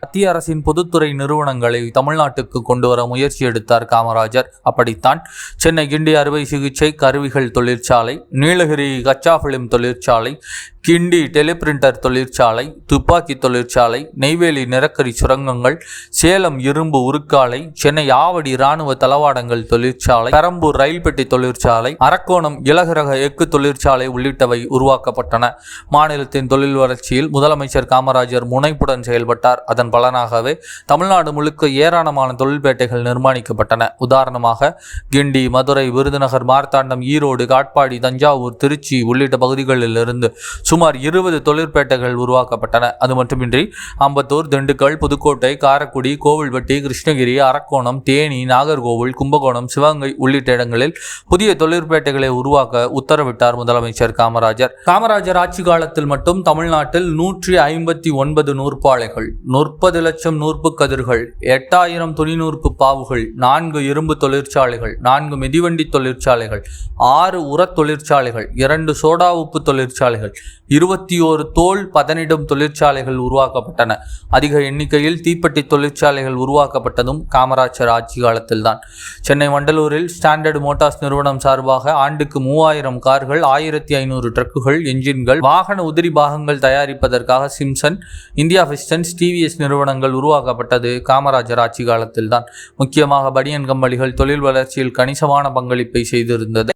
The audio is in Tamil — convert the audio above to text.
மத்திய அரசின் பொதுத்துறை நிறுவனங்களை தமிழ்நாட்டுக்கு கொண்டு வர முயற்சி எடுத்தார் காமராஜர். அப்படித்தான் சென்னை கிண்டி அறுவை சிகிச்சை கருவிகள் தொழிற்சாலை, நீலகிரி கச்சா பிலிம் தொழிற்சாலை, கிண்டி டெலிபிரிண்டர் தொழிற்சாலை, துப்பாக்கி தொழிற்சாலை, நெய்வேலி நிலக்கரி சுரங்கங்கள், சேலம் இரும்பு உருக்காலை, சென்னை ஆவடி இராணுவ தளவாடங்கள் தொழிற்சாலை, பெரம்பூர் ரயில் பெட்டி தொழிற்சாலை, அரக்கோணம் இலகுரக எஃகு தொழிற்சாலை உள்ளிட்டவை உருவாக்கப்பட்டன. மாநிலத்தின் தொழில் வளர்ச்சியில் முதலமைச்சர் காமராஜர் முனைப்புடன் செயல்பட்டார். அதன் பலனாகவே தமிழ்நாடு முழுக்க ஏராளமான தொழில்பேட்டைகள் நிர்மாணிக்கப்பட்டன. உதாரணமாக கிண்டி, மதுரை, விருதுநகர், மார்த்தாண்டம், ஈரோடு, காட்பாடி, தஞ்சாவூர், திருச்சி உள்ளிட்ட பகுதிகளிலிருந்து சுமார் 20 தொழிற்பேட்டைகள் உருவாக்கப்பட்டன. அது மட்டுமின்றி அம்பத்தூர், திண்டுக்கல், புதுக்கோட்டை, காரைக்குடி, கோவில்பட்டி, கிருஷ்ணகிரி, அரக்கோணம், தேனி, நாகர்கோவில், கும்பகோணம், சிவகங்கை உள்ளிட்ட இடங்களில் புதிய தொழிற்பேட்டைகளை உருவாக்க உத்தரவிட்டார் முதலமைச்சர் காமராஜர். காமராஜர் ஆட்சி காலத்தில் மட்டும் தமிழ்நாட்டில் 159 நூற்பாலைகள், 30 லட்சம் நூற்பு கதிர்கள், 8000 துணி நூற்பு பாவுகள், 4 இரும்பு தொழிற்சாலைகள், 4 மிதிவண்டி தொழிற்சாலைகள், 6 உரத் தொழிற்சாலைகள், 2 சோடா உப்பு தொழிற்சாலைகள், 21 தோல் பதனிடும் தொழிற்சாலைகள் உருவாக்கப்பட்டன. அதிக எண்ணிக்கையில் தீப்பெட்டி தொழிற்சாலைகள் உருவாக்கப்பட்டதும் காமராஜர் ஆட்சி காலத்தில்தான். சென்னை வண்டலூரில் ஸ்டாண்டர்ட் மோட்டார்ஸ் நிறுவனம் சார்பாக ஆண்டுக்கு 3000 கார்கள், 1500 ட்ரக்குகள், என்ஜின்கள், வாகன உதிரி பாகங்கள் தயாரிப்பதற்காக சிம்சன், இந்தியா பிஸ்டன்ஸ், டிவிஎஸ் நிறுவனங்கள் உருவாக்கப்பட்டது காமராஜர் ஆட்சி காலத்தில்தான். முக்கியமாக பனியன் கம்பெனிகள் தொழில் வளர்ச்சியில் கணிசமான பங்களிப்பை செய்திருந்தது.